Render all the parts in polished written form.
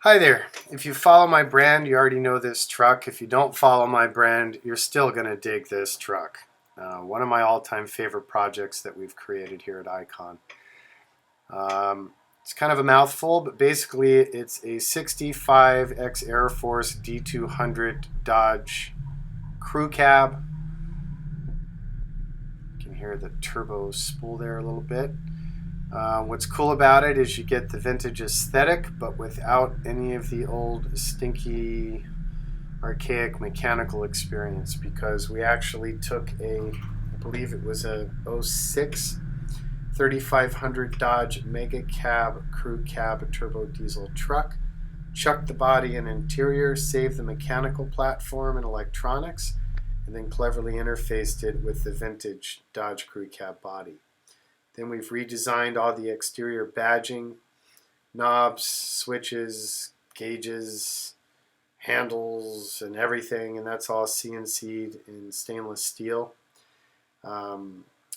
Hi there. If you follow my brand, you already know this truck. If you don't follow my brand, you're still going to dig this truck. One of my all-time favorite projects that we've created here at Icon. It's kind of a mouthful, but basically it's a 65 X Air Force D200 Dodge crew cab. You can hear the turbo spool there a little bit. What's cool about it is you get the vintage aesthetic, but without any of the old stinky archaic mechanical experience, because we actually took I believe it was a '06 3500 Dodge Mega Cab Crew Cab turbo diesel truck, chucked the body and interior, saved the mechanical platform and electronics, and then cleverly interfaced it with the vintage Dodge Crew Cab body. Then we've redesigned all the exterior badging, knobs, switches, gauges, handles, and everything, and that's all CNC'd in stainless steel.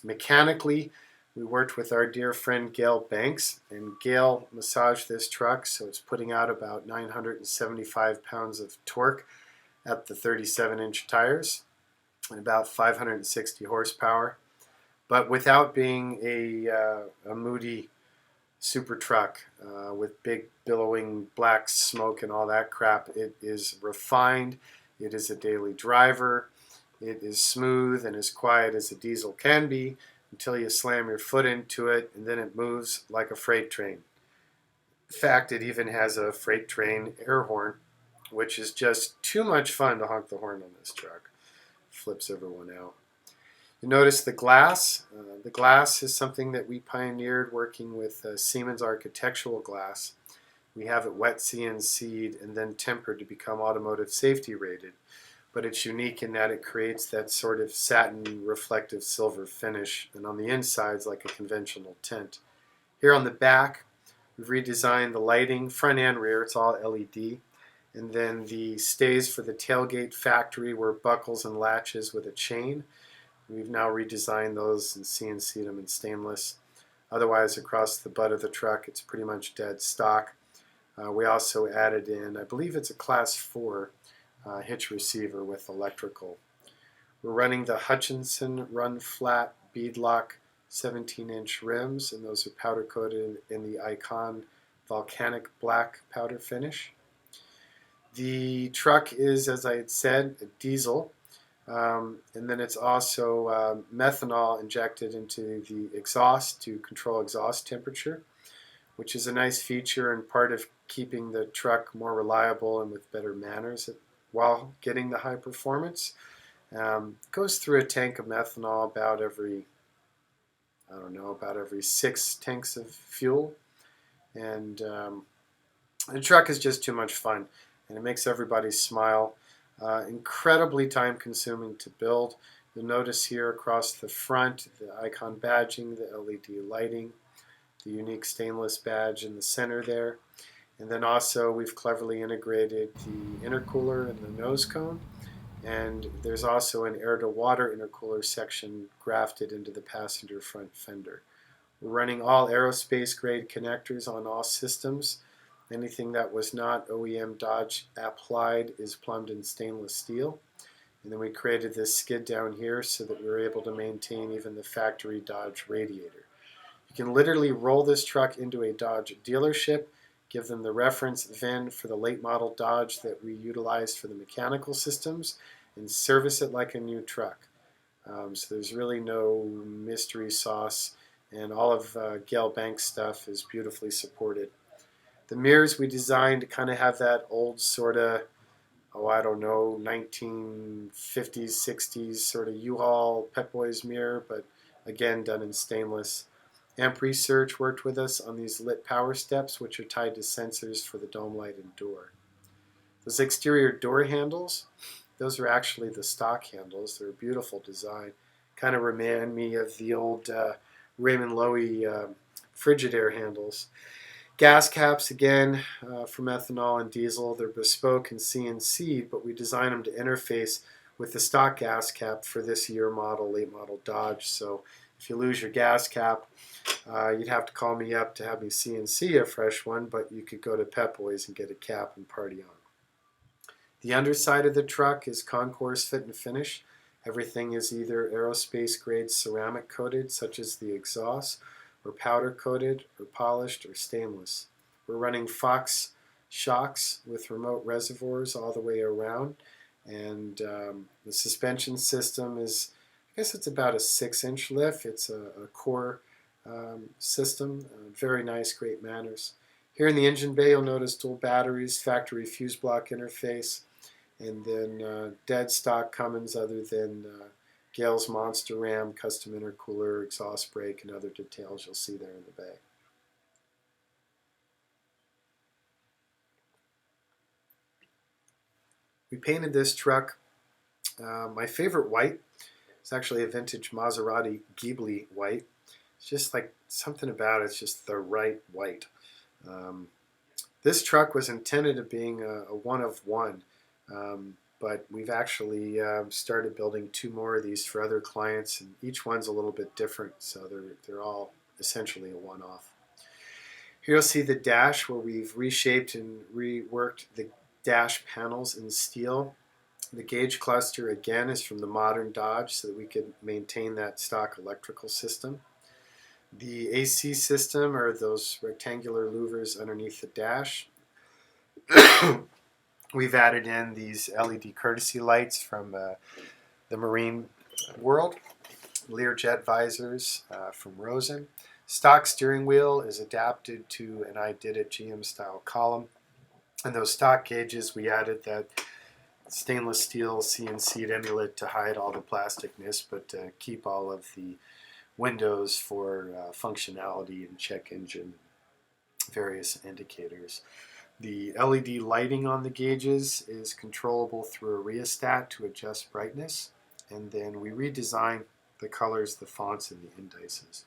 Mechanically, we worked with our dear friend Gail Banks, and Gail massaged this truck, so it's putting out about 975 pounds of torque at the 37-inch tires and about 560 horsepower. But without being a moody super truck with big billowing black smoke and all that crap, it is refined. It is a daily driver. It is smooth and as quiet as a diesel can be until you slam your foot into it, and then it moves like a freight train. In fact, it even has a freight train air horn, which is just too much fun to honk the horn on this truck. Flips everyone out. You notice the glass. The glass is something that we pioneered working with Siemens Architectural Glass. We have it wet CNC'd and then tempered to become automotive safety rated. But it's unique in that it creates that sort of satin reflective silver finish, and on the inside's like a conventional tint. Here on the back, we've redesigned the lighting, front and rear, it's all LED. And then the stays for the tailgate factory were buckles and latches with a chain. We've now redesigned those and CNC'd them in stainless. Otherwise, across the butt of the truck, it's pretty much dead stock. We also added in, I believe it's a Class 4 hitch receiver with electrical. We're running the Hutchinson Run Flat Beadlock 17-inch rims, and those are powder coated in the Icon Volcanic Black powder finish. The truck is, as I had said, a diesel. And then it's also methanol injected into the exhaust to control exhaust temperature, which is a nice feature and part of keeping the truck more reliable and with better manners while getting the high performance. Goes through a tank of methanol about every 6 tanks of fuel. And the truck is just too much fun, and it makes everybody smile. Incredibly time consuming to build. You'll notice here across the front the Icon badging, the LED lighting, the unique stainless badge in the center there. And then also we've cleverly integrated the intercooler and the nose cone. And there's also an air-to-water intercooler section grafted into the passenger front fender. We're running all aerospace grade connectors on all systems. Anything that was not OEM Dodge applied is plumbed in stainless steel. And then we created this skid down here so that we were able to maintain even the factory Dodge radiator. You can literally roll this truck into a Dodge dealership, give them the reference VIN for the late model Dodge that we utilized for the mechanical systems, and service it like a new truck. So there's really no mystery sauce, and all of Gail Banks' stuff is beautifully supported. The mirrors we designed to kind of have that old sort of, 1950s, 60s sort of U-Haul Pep Boys mirror, but again done in stainless. Amp Research worked with us on these lit power steps, which are tied to sensors for the dome light and door. Those exterior door handles, those are actually the stock handles. They're a beautiful design. Kind of remind me of the old Raymond Loewy Frigidaire handles. Gas caps, again, for methanol and diesel. They're bespoke and CNC'd, but we designed them to interface with the stock gas cap for this year model, late model Dodge. So If you lose your gas cap, you'd have to call me up to have me CNC a fresh one, but you could go to Pep Boys and get a cap and party on. The underside of the truck is Concours Fit and Finish. Everything is either aerospace grade ceramic coated, such as the exhaust, or powder coated, or polished, or stainless. We're running Fox shocks with remote reservoirs all the way around, and the suspension system is, I guess it's about a 6-inch lift. It's a core system, very nice, great manners. Here in the engine bay, you'll notice dual batteries, factory fuse block interface, and then dead stock Cummins, other than Gale's Monster Ram, custom intercooler, exhaust brake, and other details you'll see there in the bay. We painted this truck my favorite white. It's actually a vintage Maserati Ghibli white. It's just like something about it's just the right white. This truck was intended to being a one of one, but we've actually started building 2 more of these for other clients, and each one's a little bit different, so they're all essentially a one-off. Here you'll see the dash, where we've reshaped and reworked the dash panels in steel. The gauge cluster, again, is from the modern Dodge, so that we could maintain that stock electrical system. The AC system are those rectangular louvers underneath the dash. We've added in these LED courtesy lights from the marine world. Learjet visors from Rosen. Stock steering wheel is adapted to an I Did It GM style column. And those stock gauges, we added that stainless steel CNC'd emulate to hide all the plasticness, but to keep all of the windows for functionality and check engine, various indicators. The LED lighting on the gauges is controllable through a rheostat to adjust brightness, and then we redesign the colors, the fonts, and the indices.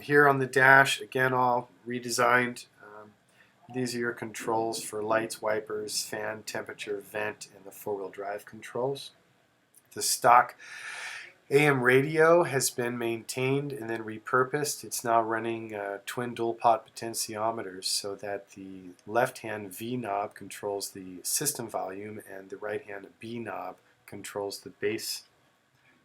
Here on the dash, again, all redesigned. These are your controls for lights, wipers, fan, temperature, vent, and the 4-wheel drive controls. The stock AM radio has been maintained and then repurposed. It's now running twin dual pot potentiometers, so that the left-hand V knob controls the system volume and the right-hand B knob controls the bass.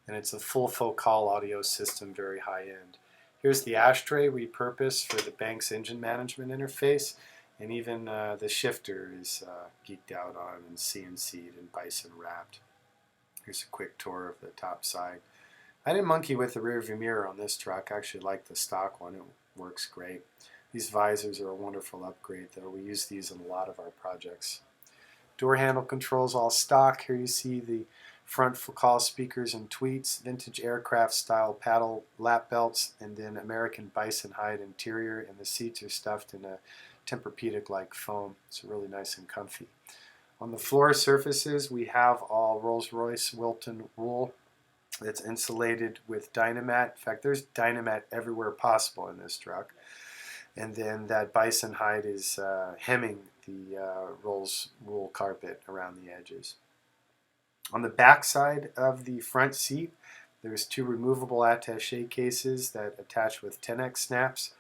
And it's a full Focal audio system, very high-end. Here's the ashtray repurposed for the Banks engine management interface, and even the shifter is geeked out on and CNC'd and bison wrapped. Here's a quick tour of the top side. I didn't monkey with the rear view mirror on this truck. I actually like the stock one. It works great. These visors are a wonderful upgrade, though. We use these in a lot of our projects. Door handle controls all stock. Here you see the front Focal speakers and tweets, vintage aircraft style paddle lap belts, and then American bison hide interior, and the seats are stuffed in a Tempur-Pedic-like foam. It's really nice and comfy. On the floor surfaces, we have all Rolls-Royce Wilton wool that's insulated with Dynamat. In fact, there's Dynamat everywhere possible in this truck. And then that bison hide is hemming the Rolls wool carpet around the edges. On the back side of the front seat, there's 2 removable attaché cases that attach with 10X snaps.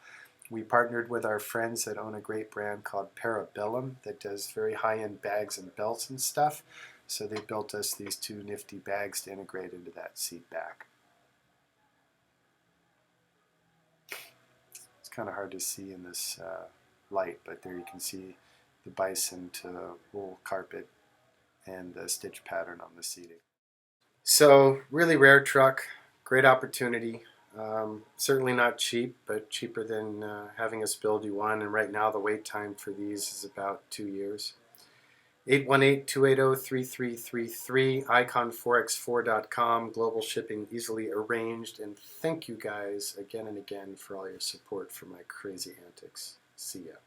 We partnered with our friends that own a great brand called Parabellum that does very high-end bags and belts and stuff. So they built us these 2 nifty bags to integrate into that seat back. It's kind of hard to see in this light, but there you can see the bison to the wool carpet and the stitch pattern on the seating. So really rare truck, great opportunity. Certainly not cheap, but cheaper than having us build you one. And right now the wait time for these is about 2 years. 818-280-3333, icon4x4.com, global shipping easily arranged. And thank you guys again and again for all your support for my crazy antics. See ya.